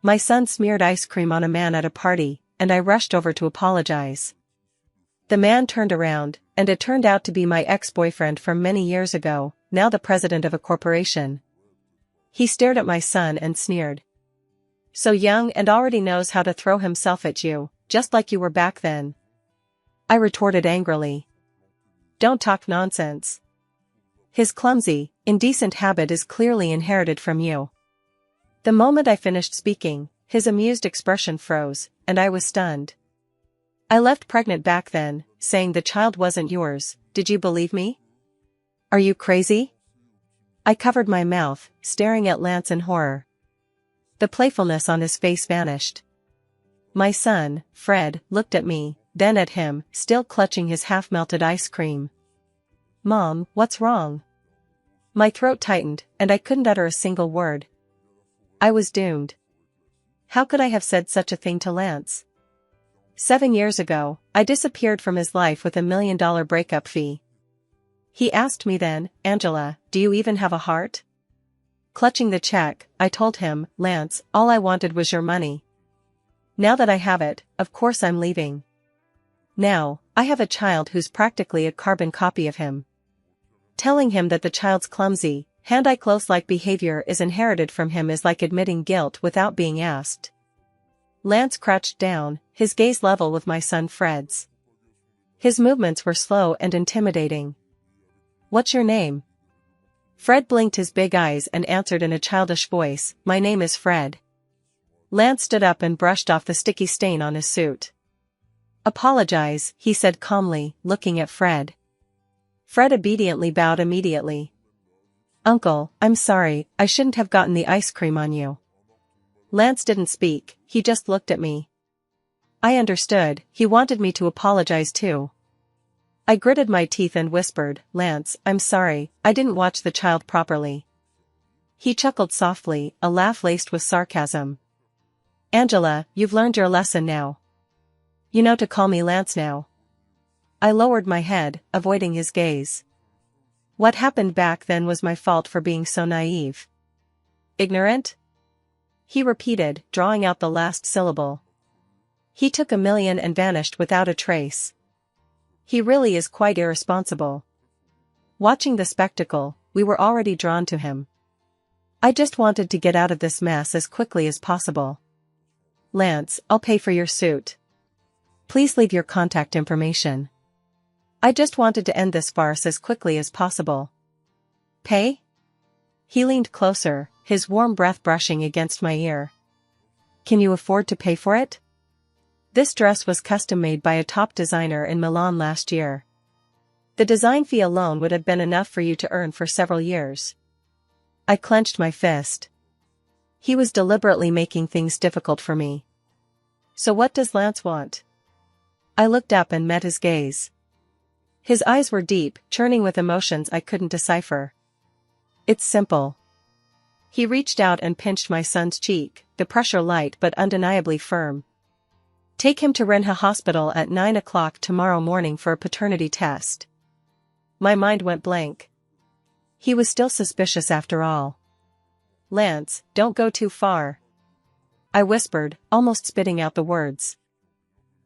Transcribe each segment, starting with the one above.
My son smeared ice cream on a man at a party, and I rushed over to apologize. The man turned around, and it turned out to be my ex-boyfriend from many years ago, now the president of a corporation. He stared at my son and sneered. So young and already knows how to throw himself at you, just like you were back then. I retorted angrily. Don't talk nonsense. His clumsy, indecent habit is clearly inherited from you. The moment I finished speaking, his amused expression froze, and I was stunned. I left pregnant back then, saying the child wasn't yours. Did you believe me? Are you crazy? I covered my mouth, staring at Lance in horror. The playfulness on his face vanished. My son, Fred, looked at me, then at him, still clutching his half-melted ice cream. Mom, what's wrong? My throat tightened, and I couldn't utter a single word. I was doomed. How could I have said such a thing to Lance? 7 years ago, I disappeared from his life with $1 million breakup fee. He asked me then, Angela, do you even have a heart? Clutching the check, I told him, Lance, all I wanted was your money. Now that I have it, of course I'm leaving. Now, I have a child who's practically a carbon copy of him. Telling him that the child's clumsy, hand-eye-close-like behavior is inherited from him is like admitting guilt without being asked. Lance crouched down, his gaze level with my son Fred's. His movements were slow and intimidating. What's your name? Fred blinked his big eyes and answered in a childish voice, my name is Fred. Lance stood up and brushed off the sticky stain on his suit. Apologize, he said calmly, looking at Fred. Fred obediently bowed immediately. Uncle, I'm sorry, I shouldn't have gotten the ice cream on you. Lance didn't speak, he just looked at me. I understood, he wanted me to apologize too. I gritted my teeth and whispered, Lance, I'm sorry, I didn't watch the child properly. He chuckled softly, a laugh laced with sarcasm. Angela, you've learned your lesson now. You know to call me Lance now. I lowered my head, avoiding his gaze. What happened back then was my fault for being so naive. Ignorant? He repeated, drawing out the last syllable. He took $1 million and vanished without a trace. He really is quite irresponsible. Watching the spectacle, we were already drawn to him. I just wanted to get out of this mess as quickly as possible. Lance, I'll pay for your suit. Please leave your contact information. I just wanted to end this farce as quickly as possible. Pay? He leaned closer, his warm breath brushing against my ear. Can you afford to pay for it? This dress was custom-made by a top designer in Milan last year. The design fee alone would have been enough for you to earn for several years. I clenched my fist. He was deliberately making things difficult for me. So what does Lance want? I looked up and met his gaze. His eyes were deep, churning with emotions I couldn't decipher. It's simple. He reached out and pinched my son's cheek, the pressure light but undeniably firm. Take him to Renha Hospital at 9 o'clock tomorrow morning for a paternity test. My mind went blank. He was still suspicious after all. Lance, don't go too far. I whispered, almost spitting out the words.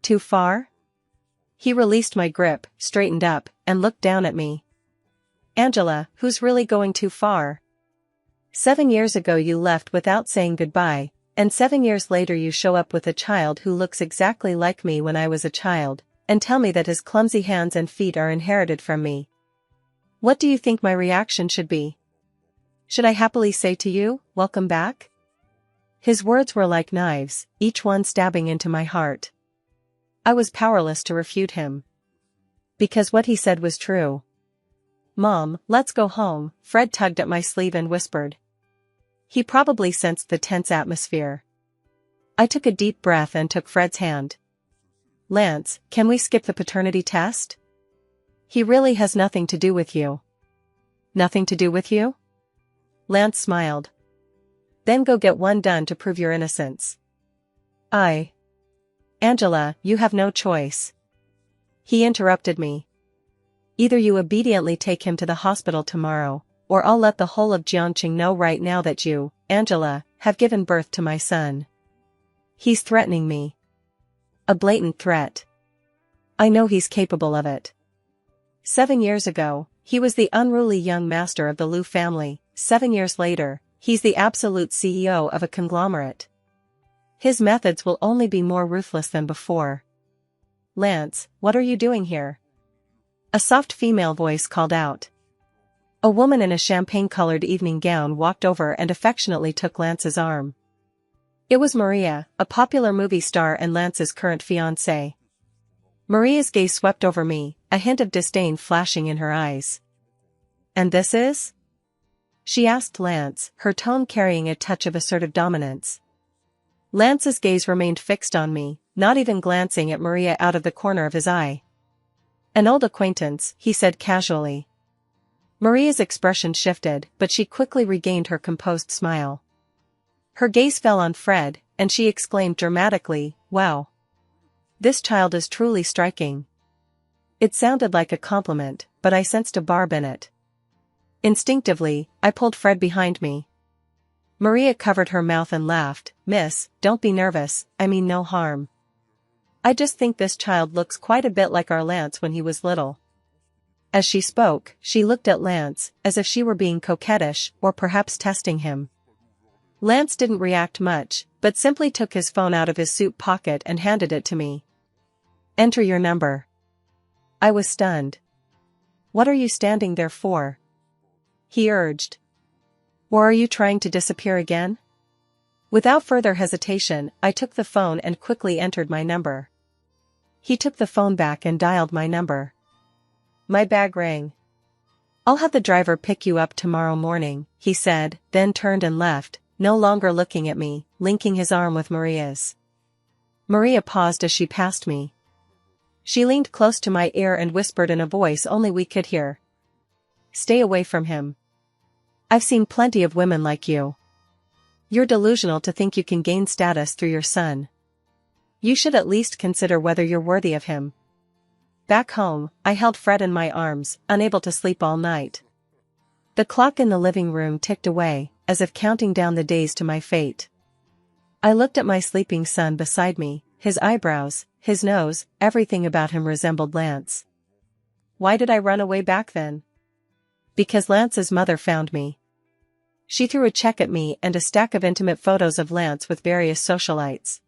Too far? He released my grip, straightened up, and looked down at me. Angela, who's really going too far? 7 years ago you left without saying goodbye, and 7 years later you show up with a child who looks exactly like me when I was a child, and tell me that his clumsy hands and feet are inherited from me. What do you think my reaction should be? Should I happily say to you, welcome back? His words were like knives, each one stabbing into my heart. I was powerless to refute him. Because what he said was true. Mom, let's go home, Fred tugged at my sleeve and whispered. He probably sensed the tense atmosphere. I took a deep breath and took Fred's hand. Lance, can we skip the paternity test? He really has nothing to do with you. Nothing to do with you? Lance smiled. Then go get one done to prove your innocence. Angela, you have no choice. He interrupted me. Either you obediently take him to the hospital tomorrow, or I'll let the whole of Jiangqing know right now that you, Angela, have given birth to my son. He's threatening me. A blatant threat. I know he's capable of it. 7 years ago, he was the unruly young master of the Liu family. 7 years later, he's the absolute CEO of a conglomerate. His methods will only be more ruthless than before. Lance, what are you doing here? A soft female voice called out. A woman in a champagne-colored evening gown walked over and affectionately took Lance's arm. It was Maria, a popular movie star and Lance's current fiancée. Maria's gaze swept over me, a hint of disdain flashing in her eyes. And this is? She asked Lance, her tone carrying a touch of assertive dominance. Lance's gaze remained fixed on me, not even glancing at Maria out of the corner of his eye. An old acquaintance, he said casually. Maria's expression shifted, but she quickly regained her composed smile. Her gaze fell on Fred, and she exclaimed dramatically, "Wow! This child is truly striking." It sounded like a compliment, but I sensed a barb in it. Instinctively, I pulled Fred behind me. Maria covered her mouth and laughed. "Miss, don't be nervous, I mean no harm. I just think this child looks quite a bit like our Lance when he was little." As she spoke, she looked at Lance, as if she were being coquettish, or perhaps testing him. Lance didn't react much, but simply took his phone out of his suit pocket and handed it to me. "Enter your number." I was stunned. "What are you standing there for?" he urged. "Or are you trying to disappear again?" Without further hesitation, I took the phone and quickly entered my number. He took the phone back and dialed my number. My bag rang. "I'll have the driver pick you up tomorrow morning," he said, then turned and left, no longer looking at me, linking his arm with Maria's. Maria paused as she passed me. She leaned close to my ear and whispered in a voice only we could hear. "Stay away from him. I've seen plenty of women like you. You're delusional to think you can gain status through your son. You should at least consider whether you're worthy of him." Back home, I held Fred in my arms, unable to sleep all night. The clock in the living room ticked away, as if counting down the days to my fate. I looked at my sleeping son beside me, his eyebrows, his nose, everything about him resembled Lance. Why did I run away back then? Because Lance's mother found me. She threw a check at me and a stack of intimate photos of Lance with various socialites.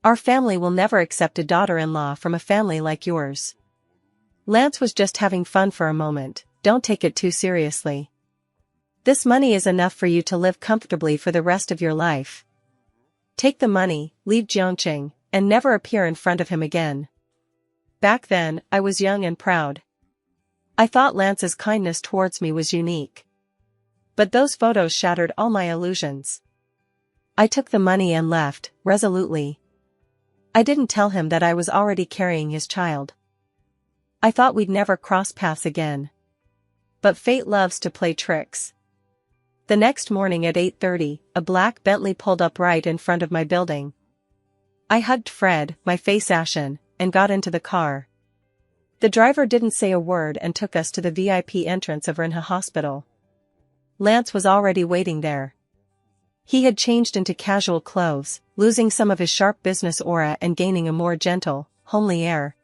"Our family will never accept a daughter-in-law from a family like yours. Lance was just having fun for a moment, don't take it too seriously. This money is enough for you to live comfortably for the rest of your life. Take the money, leave Jiangqing, and never appear in front of him again." Back then, I was young and proud. I thought Lance's kindness towards me was unique. But those photos shattered all my illusions. I took the money and left, resolutely. I didn't tell him that I was already carrying his child. I thought we'd never cross paths again. But fate loves to play tricks. The next morning at 8:30, a black Bentley pulled up right in front of my building. I hugged Fred, my face ashen, and got into the car. The driver didn't say a word and took us to the VIP entrance of Rinha Hospital. Lance was already waiting there. He had changed into casual clothes, losing some of his sharp business aura and gaining a more gentle, homely air.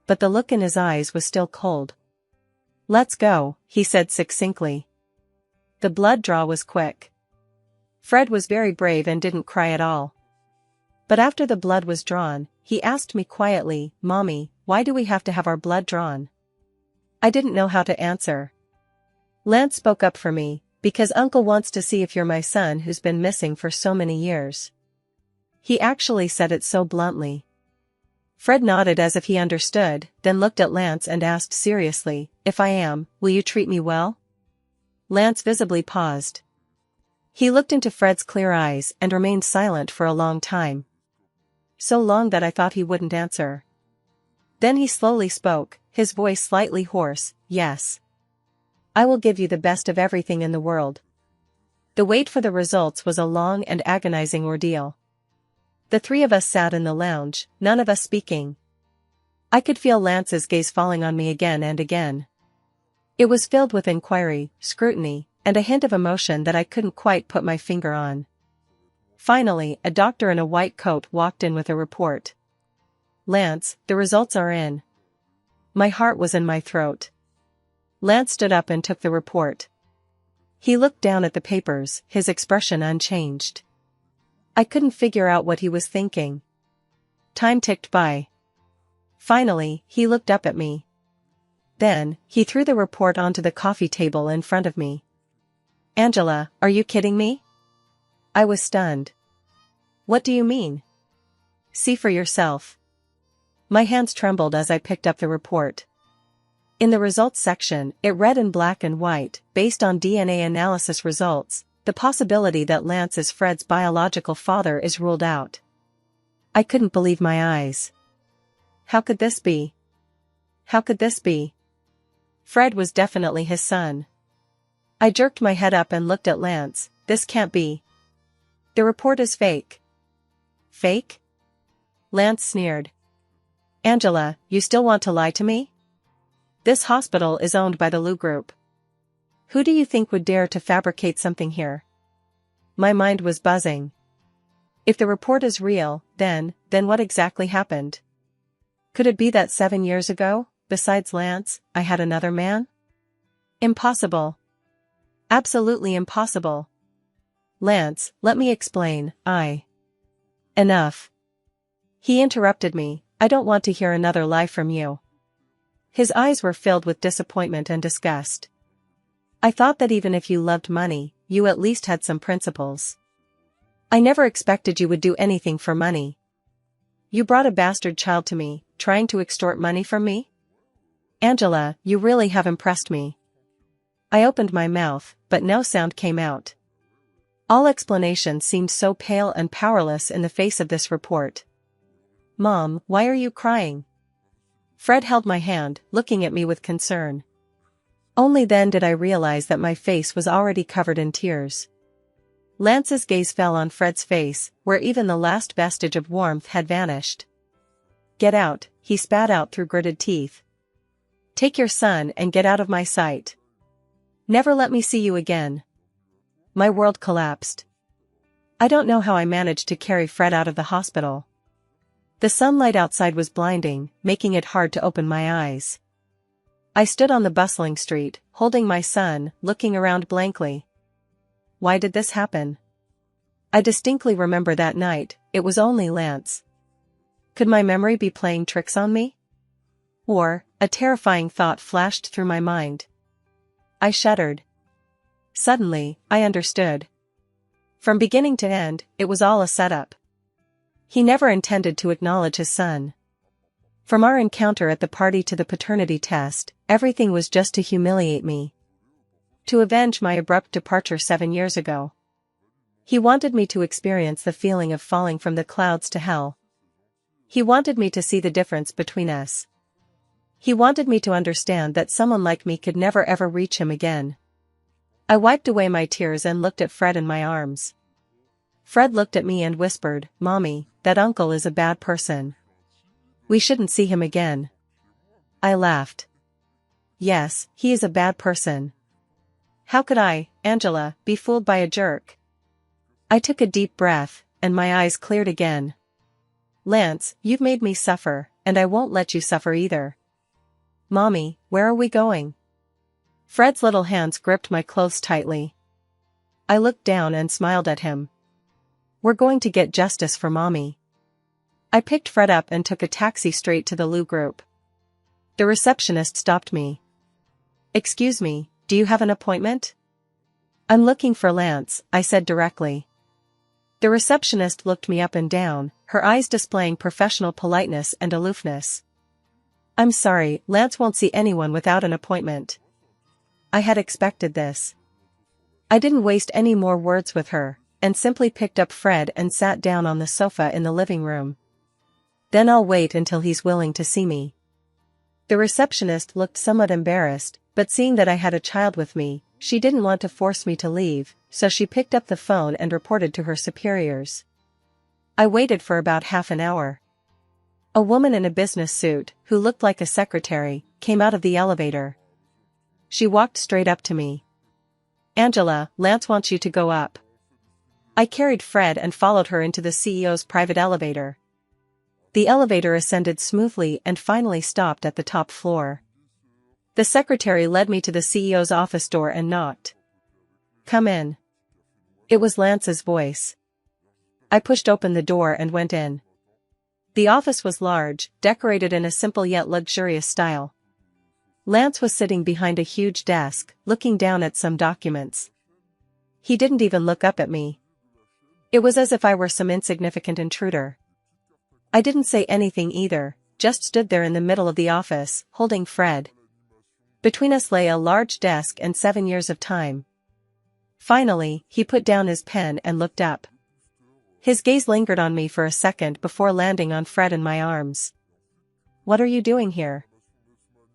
But the look in his eyes was still cold. "Let's go," he said succinctly. The blood draw was quick. Fred was very brave and didn't cry at all. But after the blood was drawn, he asked me quietly, "Mommy, why do we have to have our blood drawn?" I didn't know how to answer. Lance spoke up for me, "Because Uncle wants to see if you're my son who's been missing for so many years." He actually said it so bluntly. Fred nodded as if he understood, then looked at Lance and asked seriously, "If I am, will you treat me well?" Lance visibly paused. He looked into Fred's clear eyes and remained silent for a long time. So long that I thought he wouldn't answer. Then he slowly spoke, his voice slightly hoarse, "Yes. I will give you the best of everything in the world." The wait for the results was a long and agonizing ordeal. The three of us sat in the lounge, none of us speaking. I could feel Lance's gaze falling on me again and again. It was filled with inquiry, scrutiny, and a hint of emotion that I couldn't quite put my finger on. Finally, a doctor in a white coat walked in with a report. "Lance, the results are in." My heart was in my throat. Lance stood up and took the report. He looked down at the papers, his expression unchanged. I couldn't figure out what he was thinking. Time ticked by. Finally, he looked up at me. Then, he threw the report onto the coffee table in front of me. "Angela, are you kidding me?" I was stunned. "What do you mean?" "See for yourself." My hands trembled as I picked up the report. In the results section, it read in black and white, based on DNA analysis results, the possibility that Lance is Fred's biological father is ruled out. I couldn't believe my eyes. How could this be? How could this be? Fred was definitely his son. I jerked my head up and looked at Lance. "This can't be. The report is fake." "Fake?" Lance sneered. "Angela, you still want to lie to me? This hospital is owned by the Lu Group. Who do you think would dare to fabricate something here?" My mind was buzzing. If the report is real, then what exactly happened? Could it be that 7 years ago, besides Lance, I had another man? Impossible. Absolutely impossible. "Lance, let me explain, Enough." He interrupted me. "I don't want to hear another lie from you." His eyes were filled with disappointment and disgust. "I thought that even if you loved money, you at least had some principles. I never expected you would do anything for money. You brought a bastard child to me, trying to extort money from me? Angela, you really have impressed me." I opened my mouth, but no sound came out. All explanation seemed so pale and powerless in the face of this report. "Mom, why are you crying?" Fred held my hand, looking at me with concern. Only then did I realize that my face was already covered in tears. Lance's gaze fell on Fred's face, where even the last vestige of warmth had vanished. "Get out," he spat out through gritted teeth. "Take your son and get out of my sight. Never let me see you again." My world collapsed. I don't know how I managed to carry Fred out of the hospital. The sunlight outside was blinding, making it hard to open my eyes. I stood on the bustling street, holding my son, looking around blankly. Why did this happen? I distinctly remember that night, it was only Lance. Could my memory be playing tricks on me? Or, a terrifying thought flashed through my mind. I shuddered. Suddenly, I understood. From beginning to end, it was all a setup. He never intended to acknowledge his son. From our encounter at the party to the paternity test, everything was just to humiliate me. To avenge my abrupt departure 7 years ago. He wanted me to experience the feeling of falling from the clouds to hell. He wanted me to see the difference between us. He wanted me to understand that someone like me could never ever reach him again. I wiped away my tears and looked at Fred in my arms. Fred looked at me and whispered, "Mommy, that uncle is a bad person. We shouldn't see him again." I laughed. Yes, he is a bad person. How could I, Angela, be fooled by a jerk? I took a deep breath, and my eyes cleared again. "Lance, you've made me suffer, and I won't let you suffer either." "Mommy, where are we going?" Fred's little hands gripped my clothes tightly. I looked down and smiled at him. "We're going to get justice for Mommy." I picked Fred up and took a taxi straight to the Lu Group. The receptionist stopped me. "Excuse me, do you have an appointment?" "I'm looking for Lance," I said directly. The receptionist looked me up and down, her eyes displaying professional politeness and aloofness. "I'm sorry, Lance won't see anyone without an appointment." I had expected this. I didn't waste any more words with her, and simply picked up Fred and sat down on the sofa in the living room. "Then I'll wait until he's willing to see me." The receptionist looked somewhat embarrassed, but seeing that I had a child with me, she didn't want to force me to leave, so she picked up the phone and reported to her superiors. I waited for about half an hour. A woman in a business suit, who looked like a secretary, came out of the elevator. She walked straight up to me. "Angela, Lance wants you to go up." I carried Fred and followed her into the CEO's private elevator. The elevator ascended smoothly and finally stopped at the top floor. The secretary led me to the CEO's office door and knocked. "Come in." It was Lance's voice. I pushed open the door and went in. The office was large, decorated in a simple yet luxurious style. Lance was sitting behind a huge desk, looking down at some documents. He didn't even look up at me. It was as if I were some insignificant intruder. I didn't say anything either, just stood there in the middle of the office, holding Fred. Between us lay a large desk and 7 years of time. Finally, he put down his pen and looked up. His gaze lingered on me for a second before landing on Fred in my arms. "What are you doing here?"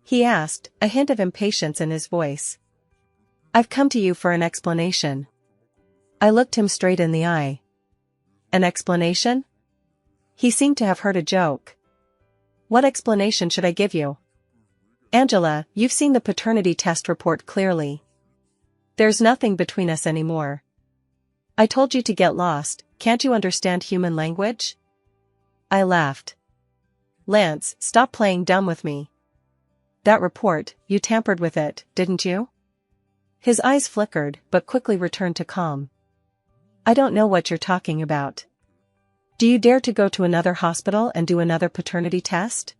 he asked, a hint of impatience in his voice. "I've come to you for an explanation." I looked him straight in the eye. "An explanation?" He seemed to have heard a joke. "What explanation should I give you?" "Angela, you've seen the paternity test report clearly. There's nothing between us anymore. I told you to get lost, can't you understand human language?" I laughed. "Lance, stop playing dumb with me. That report, you tampered with it, didn't you?" His eyes flickered, but quickly returned to calm. "I don't know what you're talking about. Do you dare to go to another hospital and do another paternity test?"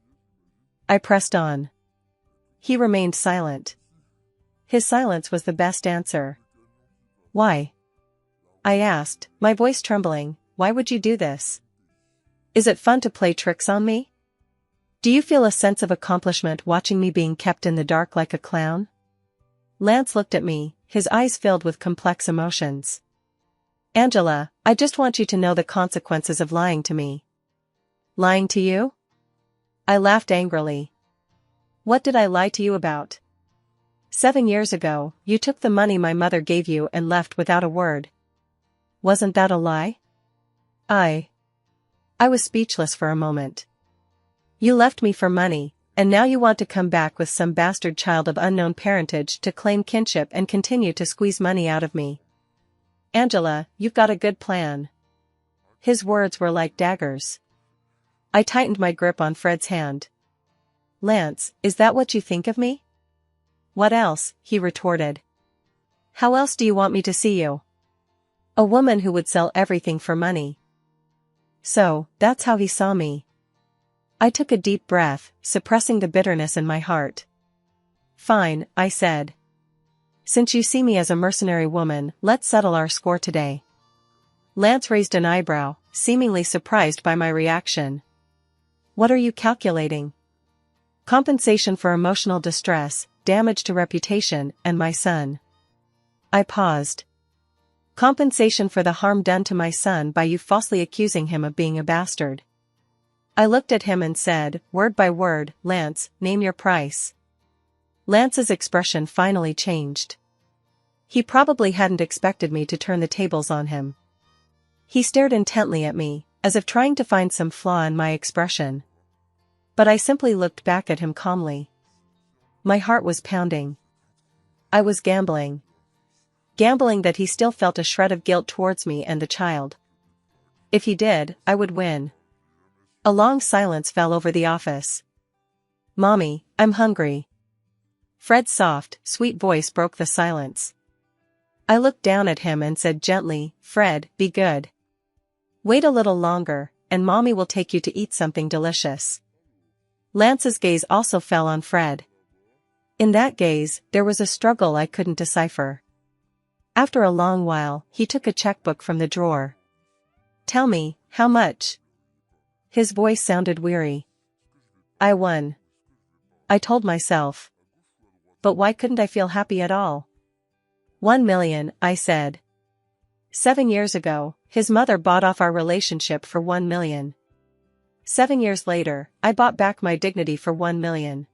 I pressed on. He remained silent. His silence was the best answer. "Why?" I asked, my voice trembling. "Why would you do this? Is it fun to play tricks on me? Do you feel a sense of accomplishment watching me being kept in the dark like a clown?" Lance looked at me, his eyes filled with complex emotions. "Angela, I just want you to know the consequences of lying to me." "Lying to you?" I laughed angrily. "What did I lie to you about? 7 years ago, you took the money my mother gave you and left without a word. Wasn't that a lie?" I was speechless for a moment. "You left me for money, and now you want to come back with some bastard child of unknown parentage to claim kinship and continue to squeeze money out of me. Angela, you've got a good plan." His words were like daggers. I tightened my grip on Fred's hand. "Lance, is that what you think of me?" "What else?" he retorted. "How else do you want me to see you? A woman who would sell everything for money." So, that's how he saw me. I took a deep breath, suppressing the bitterness in my heart. "Fine," I said. "Since you see me as a mercenary woman, let's settle our score today." Lance raised an eyebrow, seemingly surprised by my reaction. "What are you calculating?" "Compensation for emotional distress, damage to reputation, and my son." I paused. "Compensation for the harm done to my son by you falsely accusing him of being a bastard." I looked at him and said, word by word, "Lance, name your price." Lance's expression finally changed. He probably hadn't expected me to turn the tables on him. He stared intently at me, as if trying to find some flaw in my expression. But I simply looked back at him calmly. My heart was pounding. I was gambling. Gambling that he still felt a shred of guilt towards me and the child. If he did, I would win. A long silence fell over the office. "Mommy, I'm hungry." Fred's soft, sweet voice broke the silence. I looked down at him and said gently, "Fred, be good. Wait a little longer, and Mommy will take you to eat something delicious." Lance's gaze also fell on Fred. In that gaze, there was a struggle I couldn't decipher. After a long while, he took a checkbook from the drawer. "Tell me, how much?" His voice sounded weary. "I won," I told myself. But why couldn't I feel happy at all? 1 million, I said. 7 years ago, his mother bought off our relationship for 1 million. 7 years later, I bought back my dignity for 1 million.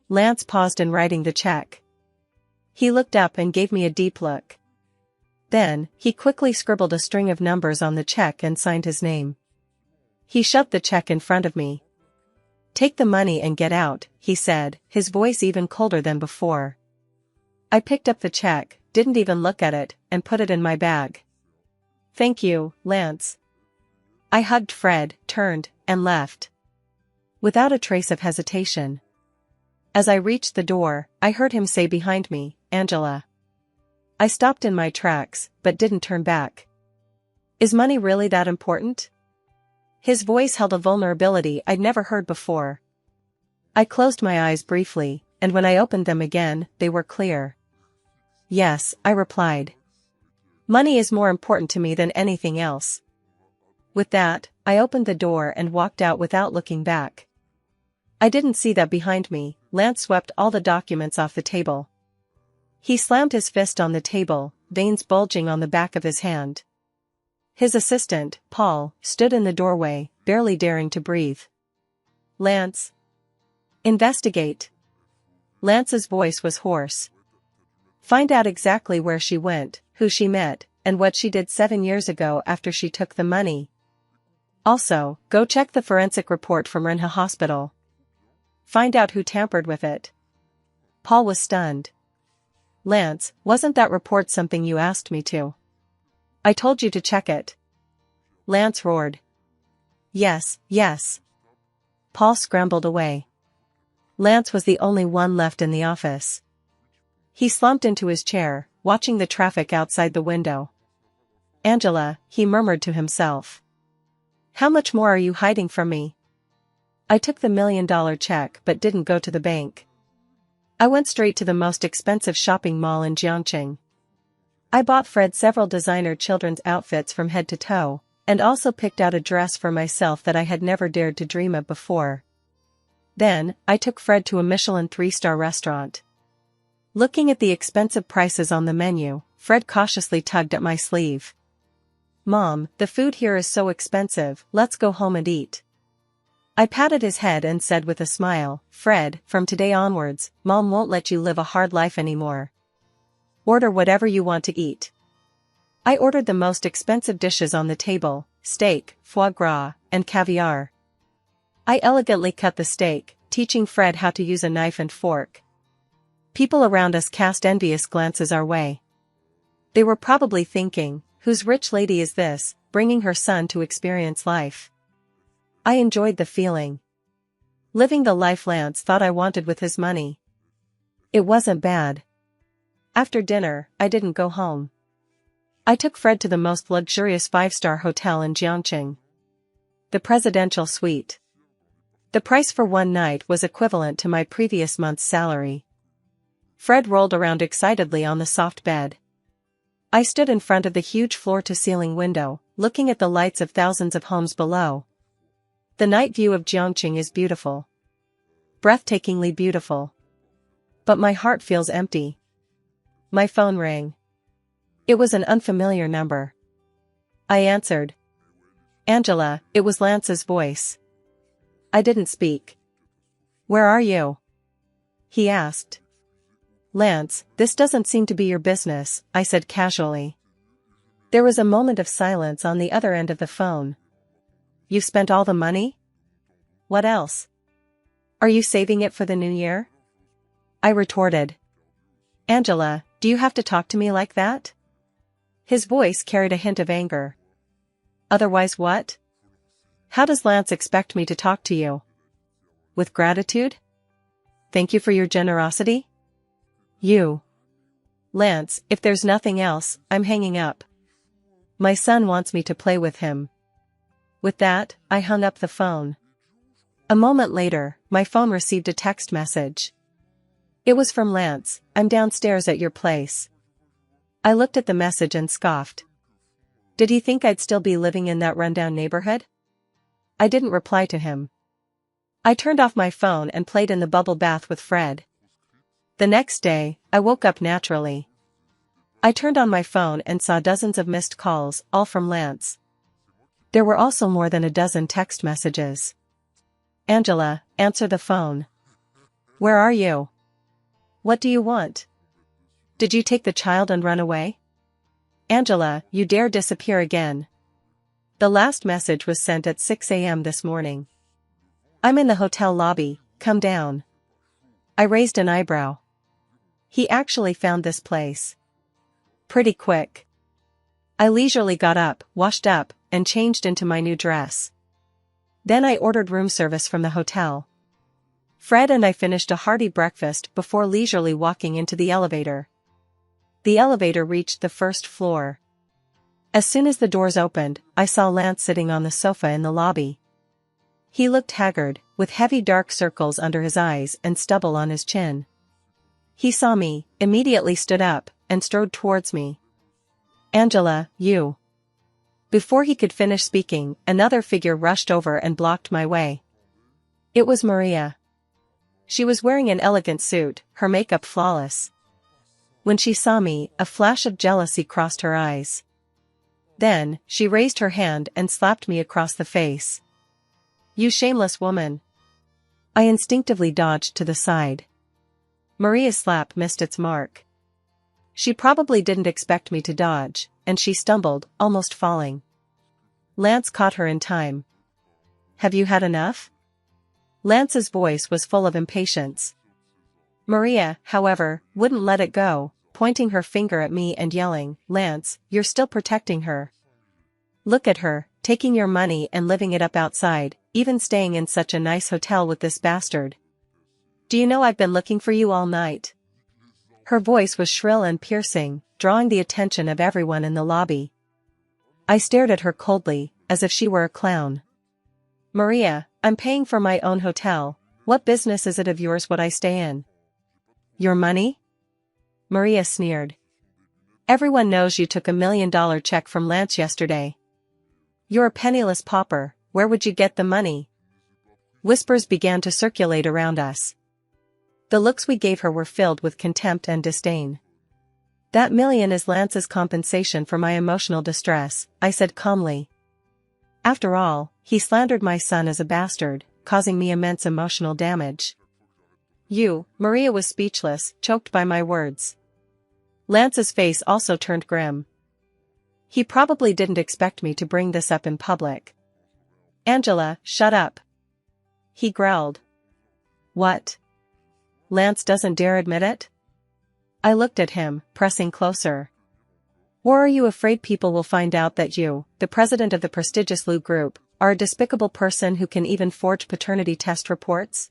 Lance paused in writing the check. He looked up and gave me a deep look. Then, he quickly scribbled a string of numbers on the check and signed his name. He shoved the check in front of me. "Take the money and get out," he said, his voice even colder than before. I picked up the check, didn't even look at it, and put it in my bag. Thank you, Lance. I hugged Fred, turned, and left. Without a trace of hesitation. As I reached the door, I heard him say behind me, Angela. I stopped in my tracks, but didn't turn back. Is money really that important? His voice held a vulnerability I'd never heard before. I closed my eyes briefly, and when I opened them again, they were clear. Yes, I replied. Money is more important to me than anything else. With that, I opened the door and walked out without looking back. I didn't see that behind me, Lance swept all the documents off the table. He slammed his fist on the table, veins bulging on the back of his hand. His assistant, Paul, stood in the doorway, barely daring to breathe. Lance. Investigate. Lance's voice was hoarse. Find out exactly where she went, who she met, and what she did 7 years ago after she took the money. Also, go check the forensic report from Renha Hospital. Find out who tampered with it. Paul was stunned. Lance, wasn't that report something you asked me to? I told you to check it. Lance roared. Yes, yes. Paul scrambled away. Lance was the only one left in the office. He slumped into his chair, watching the traffic outside the window. Angela, he murmured to himself. How much more are you hiding from me? I took the $1 million check but didn't go to the bank. I went straight to the most expensive shopping mall in Jiangqing. I bought Fred several designer children's outfits from head to toe, and also picked out a dress for myself that I had never dared to dream of before. Then, I took Fred to a Michelin 3-star restaurant. Looking at the expensive prices on the menu, Fred cautiously tugged at my sleeve. Mom, the food here is so expensive, let's go home and eat. I patted his head and said with a smile, Fred, from today onwards, Mom won't let you live a hard life anymore. Order whatever you want to eat. I ordered the most expensive dishes on the table, steak, foie gras, and caviar. I elegantly cut the steak, teaching Fred how to use a knife and fork. People around us cast envious glances our way. They were probably thinking, whose rich lady is this, bringing her son to experience life? I enjoyed the feeling. Living the life Lance thought I wanted with his money. It wasn't bad. After dinner, I didn't go home. I took Fred to the most luxurious 5-star hotel in Jiangqing. The presidential suite. The price for one night was equivalent to my previous month's salary. Fred rolled around excitedly on the soft bed. I stood in front of the huge floor-to-ceiling window, looking at the lights of thousands of homes below. The night view of Jiangqing is beautiful. Breathtakingly beautiful. But my heart feels empty. My phone rang. It was an unfamiliar number. I answered. Angela, it was Lance's voice. I didn't speak. Where are you? He asked. Lance, this doesn't seem to be your business, I said casually. There was a moment of silence on the other end of the phone. You spent all the money? What else? Are you saving it for the new year? I retorted. Angela, do you have to talk to me like that? His voice carried a hint of anger. Otherwise what? How does Lance expect me to talk to you? With gratitude? Thank you for your generosity? You. Lance, if there's nothing else, I'm hanging up. My son wants me to play with him. With that, I hung up the phone. A moment later, my phone received a text message. It was from Lance, I'm downstairs at your place. I looked at the message and scoffed. Did he think I'd still be living in that rundown neighborhood? I didn't reply to him. I turned off my phone and played in the bubble bath with Fred. The next day, I woke up naturally. I turned on my phone and saw dozens of missed calls, all from Lance. There were also more than a dozen text messages. Angela, answer the phone. Where are you? What do you want? Did you take the child and run away? Angela, you dare disappear again. The last message was sent at 6 a.m. this morning. I'm in the hotel lobby, come down. I raised an eyebrow. He actually found this place. Pretty quick. I leisurely got up, washed up, and changed into my new dress. Then I ordered room service from the hotel. Fred and I finished a hearty breakfast before leisurely walking into the elevator. The elevator reached the first floor. As soon as the doors opened, I saw Lance sitting on the sofa in the lobby. He looked haggard, with heavy dark circles under his eyes and stubble on his chin. He saw me, immediately stood up, and strode towards me. "Angela, you." Before he could finish speaking, another figure rushed over and blocked my way. It was Maria. She was wearing an elegant suit, her makeup flawless. When she saw me, a flash of jealousy crossed her eyes. Then, she raised her hand and slapped me across the face. "You shameless woman." I instinctively dodged to the side. Maria's slap missed its mark. She probably didn't expect me to dodge, and she stumbled, almost falling. Lance caught her in time. "Have you had enough?" Lance's voice was full of impatience. Maria, however, wouldn't let it go, pointing her finger at me and yelling, "Lance, you're still protecting her. Look at her, taking your money and living it up outside, even staying in such a nice hotel with this bastard. Do you know I've been looking for you all night?" Her voice was shrill and piercing, drawing the attention of everyone in the lobby. I stared at her coldly, as if she were a clown. "Maria, I'm paying for my own hotel. What business is it of yours what I stay in?" "Your money?" Maria sneered. "Everyone knows you took $1 million check from Lance yesterday. You're a penniless pauper, where would you get the money?" Whispers began to circulate around us. The looks we gave her were filled with contempt and disdain. "That million is Lance's compensation for my emotional distress," I said calmly. "After all, he slandered my son as a bastard, causing me immense emotional damage." Maria was speechless, choked by my words. Lance's face also turned grim. He probably didn't expect me to bring this up in public. "Angela, shut up," he growled. "What? Lance doesn't dare admit it?" I looked at him, pressing closer. "Or are you afraid people will find out that you, the president of the prestigious Lou Group, are a despicable person who can even forge paternity test reports?"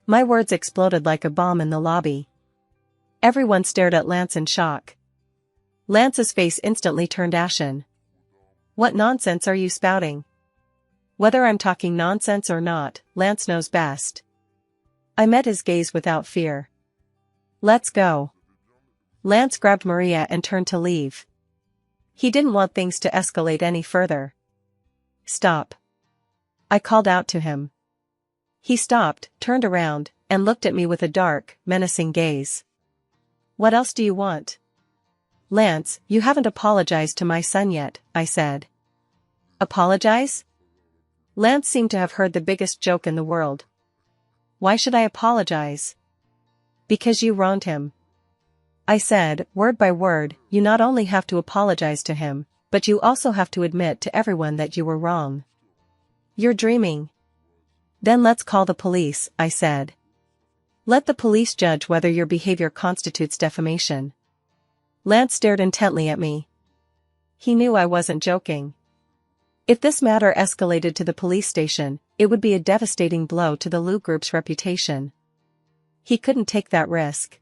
My words exploded like a bomb in the lobby. Everyone stared at Lance in shock. Lance's face instantly turned ashen. "What nonsense are you spouting?" "Whether I'm talking nonsense or not, Lance knows best." I met his gaze without fear. "Let's go." Lance grabbed Maria and turned to leave. He didn't want things to escalate any further. "Stop," I called out to him. He stopped, turned around, and looked at me with a dark, menacing gaze. "What else do you want?" "Lance, you haven't apologized to my son yet," I said. "Apologize?" Lance seemed to have heard the biggest joke in the world. "Why should I apologize?" "Because you wronged him," I said, word by word. "You not only have to apologize to him, but you also have to admit to everyone that you were wrong." "You're dreaming." "Then let's call the police," I said. "Let the police judge whether your behavior constitutes defamation." Lance stared intently at me. He knew I wasn't joking. If this matter escalated to the police station, it would be a devastating blow to the Lou Group's reputation. He couldn't take that risk.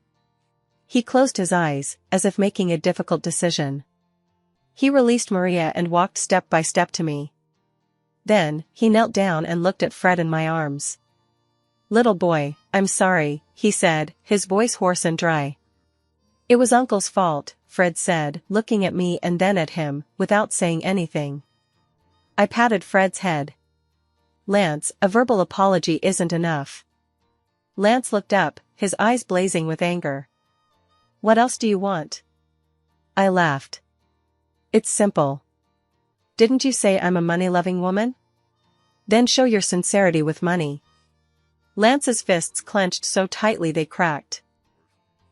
He closed his eyes, as if making a difficult decision. He released Maria and walked step by step to me. Then, he knelt down and looked at Fred in my arms. "Little boy, I'm sorry," he said, his voice hoarse and dry. "It was Uncle's fault," Fred said, looking at me and then at him, without saying anything. I patted Fred's head. "Lance, a verbal apology isn't enough." Lance looked up, his eyes blazing with anger. "What else do you want?" I laughed. "It's simple. Didn't you say I'm a money-loving woman? Then show your sincerity with money." Lance's fists clenched so tightly they cracked.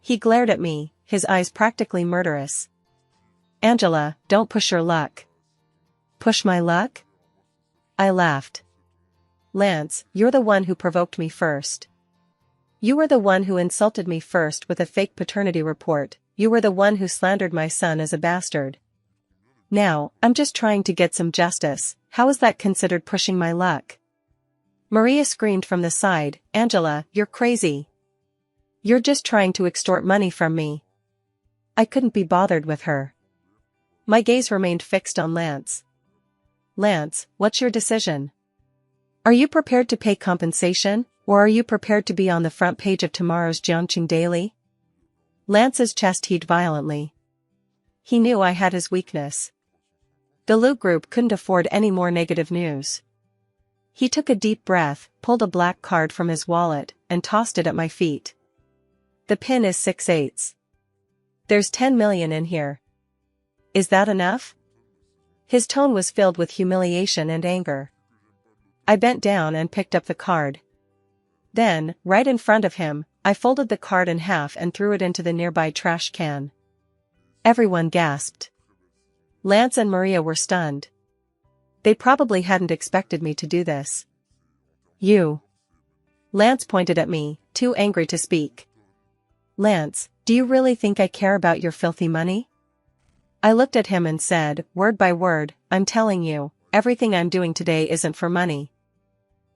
He glared at me, his eyes practically murderous. "Angela, don't push your luck." "Push my luck?" I laughed. "Lance, you're the one who provoked me first. You were the one who insulted me first with a fake paternity report, you were the one who slandered my son as a bastard. Now, I'm just trying to get some justice. How is that considered pushing my luck? Maria screamed from the side, Angela, you're crazy. You're just trying to extort money from me. I couldn't be bothered with her. My gaze remained fixed on Lance. Lance, what's your decision? Are you prepared to pay compensation, or are you prepared to be on the front page of tomorrow's Jiangqing Daily? Lance's chest heaved violently. He knew I had his weakness. The Lu Group couldn't afford any more negative news. He took a deep breath, pulled a black card from his wallet, and tossed it at my feet. The pin is 6/8. There's 10 million in here. Is that enough? His tone was filled with humiliation and anger. I bent down and picked up the card. Then, right in front of him, I folded the card in half and threw it into the nearby trash can. Everyone gasped. Lance and Maria were stunned. They probably hadn't expected me to do this. You. Lance pointed at me, too angry to speak. Lance, do you really think I care about your filthy money? I looked at him and said, word by word, I'm telling you, everything I'm doing today isn't for money.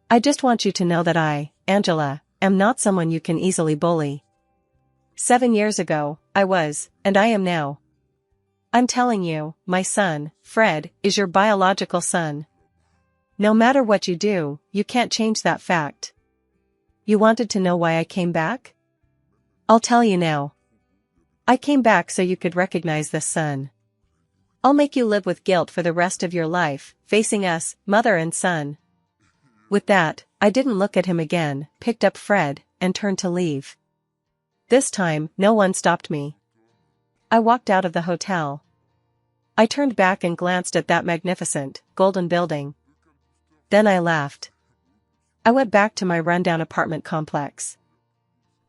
I just want you to know that I, Angela, am not someone you can easily bully. 7 years ago, I was, and I am now. I'm telling you, my son, Fred, is your biological son. No matter what you do, you can't change that fact. You wanted to know why I came back? I'll tell you now. I came back so you could recognize this son. I'll make you live with guilt for the rest of your life, facing us, mother and son. With that, I didn't look at him again, picked up Fred, and turned to leave. This time, no one stopped me. I walked out of the hotel. I turned back and glanced at that magnificent, golden building. Then I laughed. I went back to my rundown apartment complex.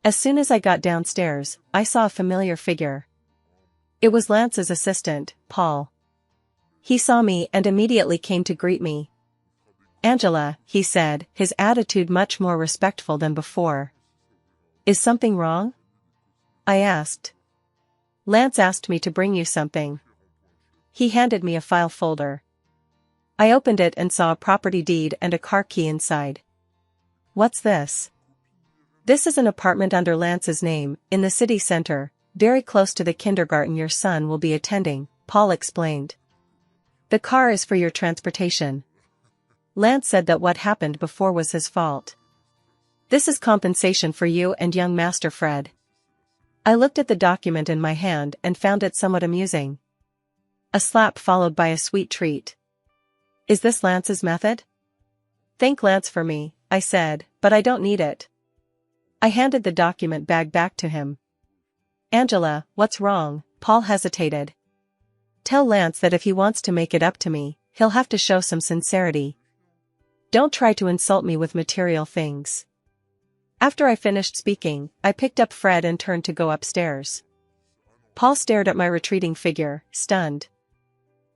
As soon as I got downstairs, I saw a familiar figure. It was Lance's assistant, Paul. He saw me and immediately came to greet me. Angela, he said, his attitude much more respectful than before. Is something wrong? I asked. Lance asked me to bring you something. He handed me a file folder. I opened it and saw a property deed and a car key inside. What's this? This is an apartment under Lance's name, in the city center, very close to the kindergarten your son will be attending, Paul explained. The car is for your transportation. Lance said that what happened before was his fault. This is compensation for you and young Master Fred. I looked at the document in my hand and found it somewhat amusing. A slap followed by a sweet treat. Is this Lance's method? Thank Lance for me, I said, but I don't need it. I handed the document bag back to him. Angela, what's wrong? Paul hesitated. Tell Lance that if he wants to make it up to me, he'll have to show some sincerity. Don't try to insult me with material things. After I finished speaking, I picked up Fred and turned to go upstairs. Paul stared at my retreating figure, stunned.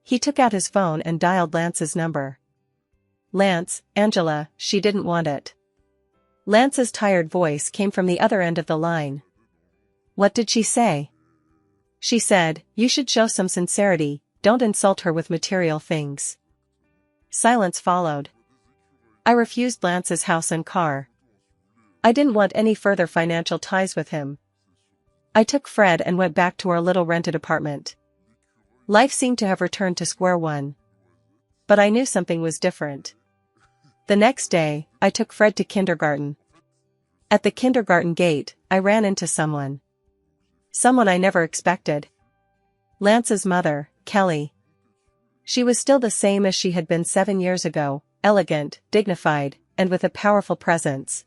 He took out his phone and dialed Lance's number. Lance, Angela, she didn't want it. Lance's tired voice came from the other end of the line. What did she say? She said, you should show some sincerity, don't insult her with material things. Silence followed. I refused Lance's house and car. I didn't want any further financial ties with him. I took Fred and went back to our little rented apartment. Life seemed to have returned to square one. But I knew something was different. The next day, I took Fred to kindergarten. At the kindergarten gate, I ran into someone. Someone I never expected. Lance's mother, Kelly. She was still the same as she had been 7 years ago, elegant, dignified, and with a powerful presence.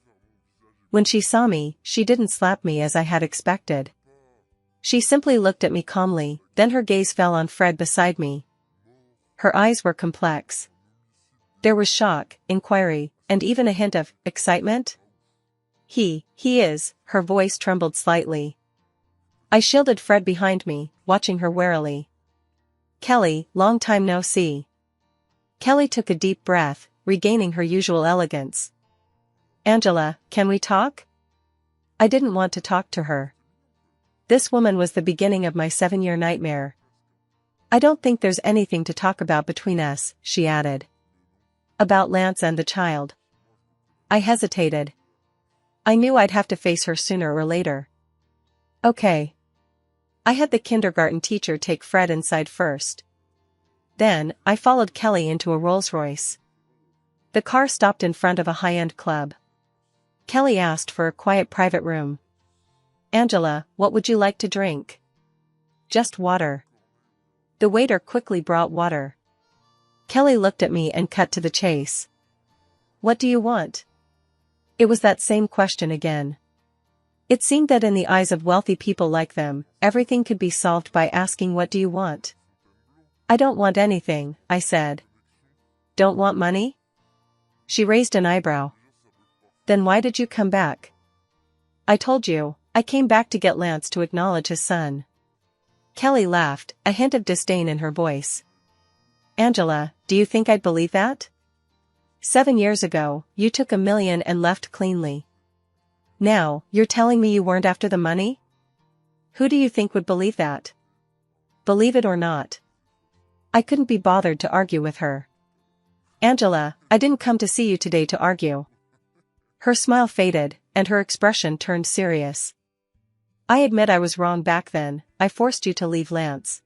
When she saw me, she didn't slap me as I had expected. She simply looked at me calmly, then her gaze fell on Fred beside me. Her eyes were complex. There was shock, inquiry, and even a hint of excitement. He is, her voice trembled slightly. I shielded Fred behind me, watching her warily. Kelly, long time no see. Kelly took a deep breath, regaining her usual elegance. Angela, can we talk? I didn't want to talk to her. This woman was the beginning of my 7-year nightmare. I don't think there's anything to talk about between us, she added. About Lance and the child. I hesitated. I knew I'd have to face her sooner or later. Okay. I had the kindergarten teacher take Fred inside first. Then, I followed Kelly into a Rolls-Royce. The car stopped in front of a high-end club. Kelly asked for a quiet private room. Angela, what would you like to drink? Just water. The waiter quickly brought water. Kelly looked at me and cut to the chase. What do you want? It was that same question again. It seemed that in the eyes of wealthy people like them, everything could be solved by asking what do you want? I don't want anything, I said. Don't want money? She raised an eyebrow. Then why did you come back? I told you, I came back to get Lance to acknowledge his son. Kelly laughed, a hint of disdain in her voice. Angela, do you think I'd believe that? 7 years ago, you took $1 million and left cleanly. Now, you're telling me you weren't after the money? Who do you think would believe that? Believe it or not. I couldn't be bothered to argue with her. Angela, I didn't come to see you today to argue. Her smile faded, and her expression turned serious. I admit I was wrong back then, I forced you to leave Lance.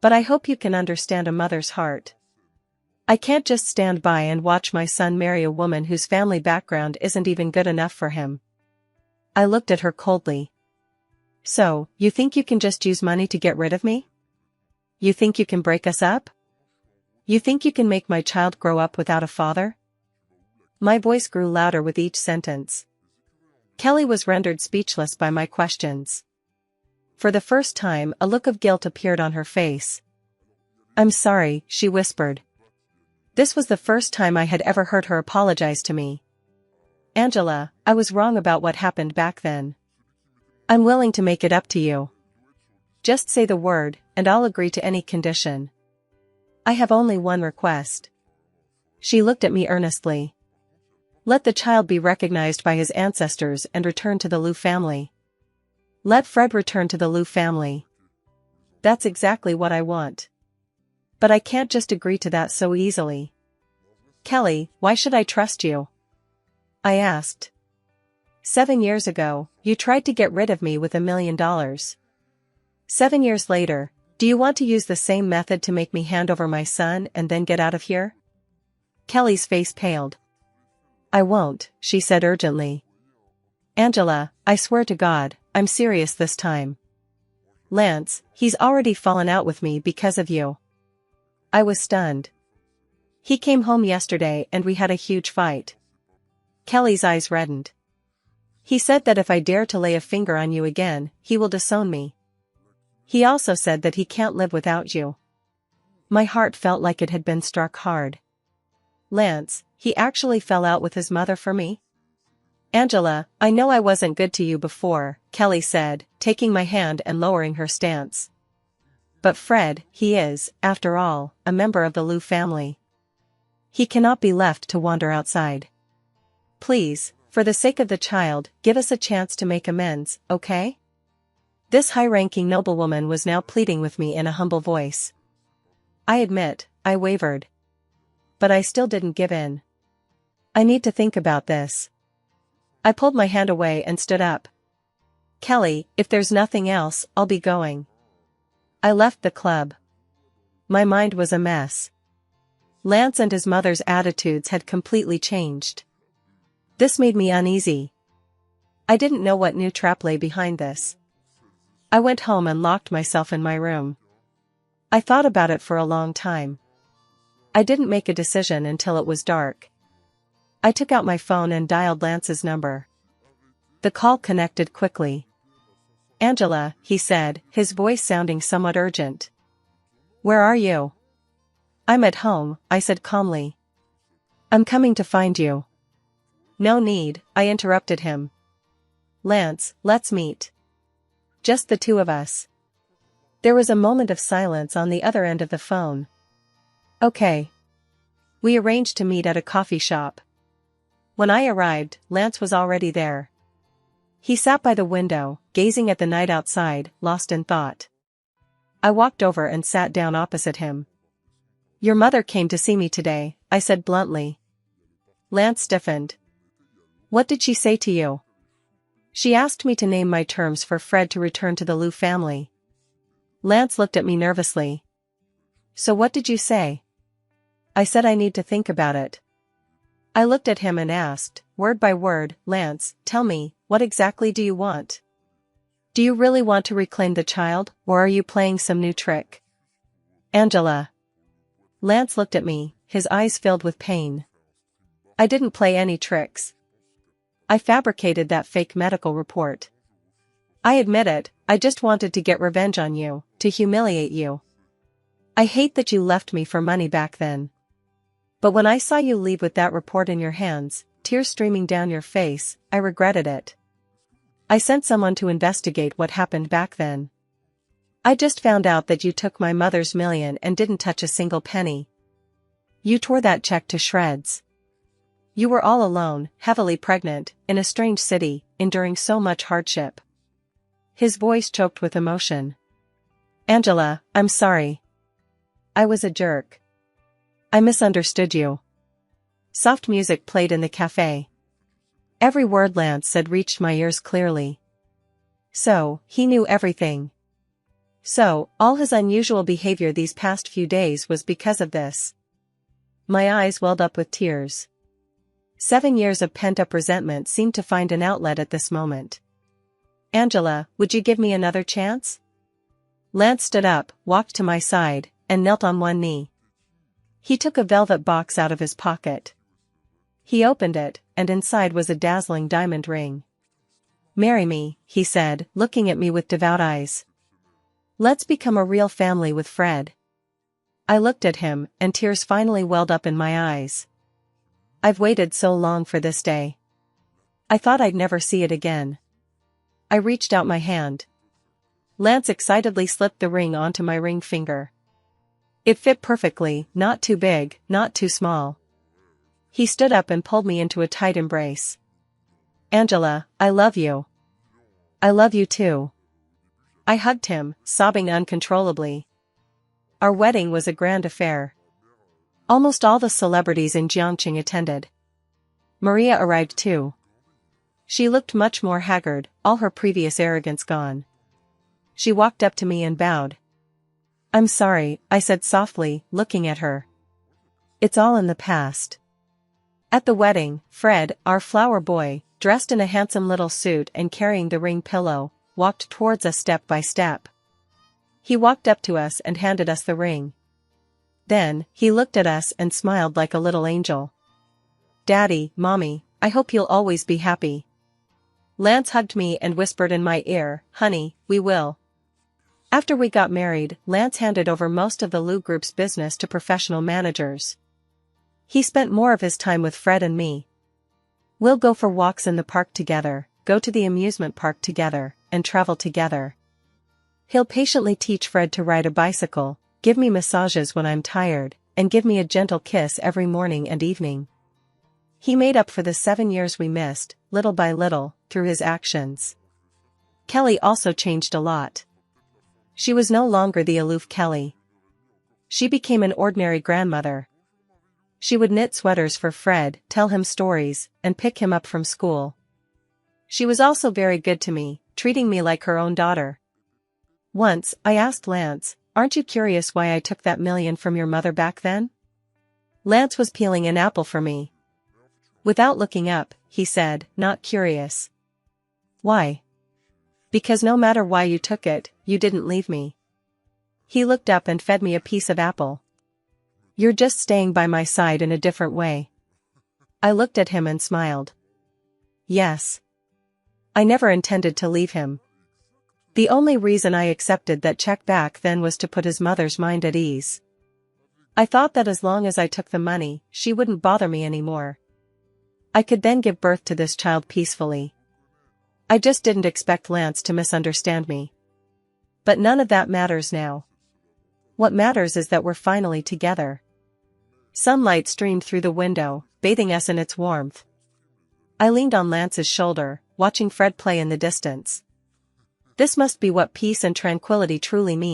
But I hope you can understand a mother's heart. I can't just stand by and watch my son marry a woman whose family background isn't even good enough for him. I looked at her coldly. So, you think you can just use money to get rid of me? You think you can break us up? You think you can make my child grow up without a father? My voice grew louder with each sentence. Kelly was rendered speechless by my questions. For the first time, a look of guilt appeared on her face. I'm sorry, she whispered. This was the first time I had ever heard her apologize to me. Angela, I was wrong about what happened back then. I'm willing to make it up to you. Just say the word, and I'll agree to any condition. I have only one request. She looked at me earnestly. Let the child be recognized by his ancestors and return to the Liu family. Let Fred return to the Liu family. That's exactly what I want. But I can't just agree to that so easily. Kelly, why should I trust you? I asked. 7 years ago, you tried to get rid of me with $1 million. 7 years later, do you want to use the same method to make me hand over my son and then get out of here? Kelly's face paled. I won't, she said urgently. Angela, I swear to God, I'm serious this time. Lance, he's already fallen out with me because of you. I was stunned. He came home yesterday and we had a huge fight. Kelly's eyes reddened. He said that if I dare to lay a finger on you again, he will disown me. He also said that he can't live without you. My heart felt like it had been struck hard. Lance, he actually fell out with his mother for me? Angela, I know I wasn't good to you before, Kelly said, taking my hand and lowering her stance. But Fred, he is, after all, a member of the Liu family. He cannot be left to wander outside. Please, for the sake of the child, give us a chance to make amends, okay? This high-ranking noblewoman was now pleading with me in a humble voice. I admit, I wavered. But I still didn't give in. I need to think about this. I pulled my hand away and stood up. Kelly, if there's nothing else, I'll be going. I left the club. My mind was a mess. Lance and his mother's attitudes had completely changed. This made me uneasy. I didn't know what new trap lay behind this. I went home and locked myself in my room. I thought about it for a long time. I didn't make a decision until it was dark. I took out my phone and dialed Lance's number. The call connected quickly. Angela, he said, his voice sounding somewhat urgent. Where are you? I'm at home, I said calmly. I'm coming to find you. No need, I interrupted him. Lance, let's meet. Just the two of us. There was a moment of silence on the other end of the phone. Okay. We arranged to meet at a coffee shop. When I arrived, Lance was already there. He sat by the window, gazing at the night outside, lost in thought. I walked over and sat down opposite him. "Your mother came to see me today," I said bluntly. Lance stiffened. "What did she say to you?" "She asked me to name my terms for Fred to return to the Liu family." Lance looked at me nervously. "So what did you say?" "I said I need to think about it." I looked at him and asked, word by word, "Lance, tell me, what exactly do you want? Do you really want to reclaim the child, or are you playing some new trick?" "Angela." Lance looked at me, his eyes filled with pain. "I didn't play any tricks. I fabricated that fake medical report. I admit it, I just wanted to get revenge on you, to humiliate you. I hate that you left me for money back then. But when I saw you leave with that report in your hands, tears streaming down your face, I regretted it. I sent someone to investigate what happened back then. I just found out that you took my mother's million and didn't touch a single penny. You tore that check to shreds. You were all alone, heavily pregnant, in a strange city, enduring so much hardship." His voice choked with emotion. "Angela, I'm sorry. I was a jerk. I misunderstood you." Soft music played in the cafe. Every word Lance said reached my ears clearly. So, he knew everything. So, all his unusual behavior these past few days was because of this. My eyes welled up with tears. 7 years of pent-up resentment seemed to find an outlet at this moment. "Angela, would you give me another chance?" Lance stood up, walked to my side, and knelt on one knee. He took a velvet box out of his pocket. He opened it, and inside was a dazzling diamond ring. "Marry me," he said, looking at me with devout eyes. "Let's become a real family with Fred." I looked at him, and tears finally welled up in my eyes. I've waited so long for this day. I thought I'd never see it again. I reached out my hand. Lance excitedly slipped the ring onto my ring finger. It fit perfectly, not too big, not too small. He stood up and pulled me into a tight embrace. "Angela, I love you." "I love you too." I hugged him, sobbing uncontrollably. Our wedding was a grand affair. Almost all the celebrities in Jiangqing attended. Maria arrived too. She looked much more haggard, all her previous arrogance gone. She walked up to me and bowed. "I'm sorry," I said softly, looking at her. "It's all in the past." At the wedding, Fred, our flower boy, dressed in a handsome little suit and carrying the ring pillow, walked towards us step by step. He walked up to us and handed us the ring. Then, he looked at us and smiled like a little angel. "Daddy, Mommy, I hope you'll always be happy." Lance hugged me and whispered in my ear, "Honey, we will." After we got married, Lance handed over most of the Liu Group's business to professional managers. He spent more of his time with Fred and me. We'll go for walks in the park together, go to the amusement park together, and travel together. He'll patiently teach Fred to ride a bicycle, give me massages when I'm tired, and give me a gentle kiss every morning and evening. He made up for the 7 years we missed, little by little, through his actions. Kelly also changed a lot. She was no longer the aloof Kelly. She became an ordinary grandmother. She would knit sweaters for Fred, tell him stories, and pick him up from school. She was also very good to me, treating me like her own daughter. Once, I asked Lance, "Aren't you curious why I took that million from your mother back then?" Lance was peeling an apple for me. Without looking up, he said, "Not curious." "Why?" "Because no matter why you took it, you didn't leave me." He looked up and fed me a piece of apple. "You're just staying by my side in a different way." I looked at him and smiled. Yes. I never intended to leave him. The only reason I accepted that check back then was to put his mother's mind at ease. I thought that as long as I took the money, she wouldn't bother me anymore. I could then give birth to this child peacefully. I just didn't expect Lance to misunderstand me. But none of that matters now. What matters is that we're finally together. Sunlight streamed through the window, bathing us in its warmth. I leaned on Lance's shoulder, watching Fred play in the distance. This must be what peace and tranquility truly mean.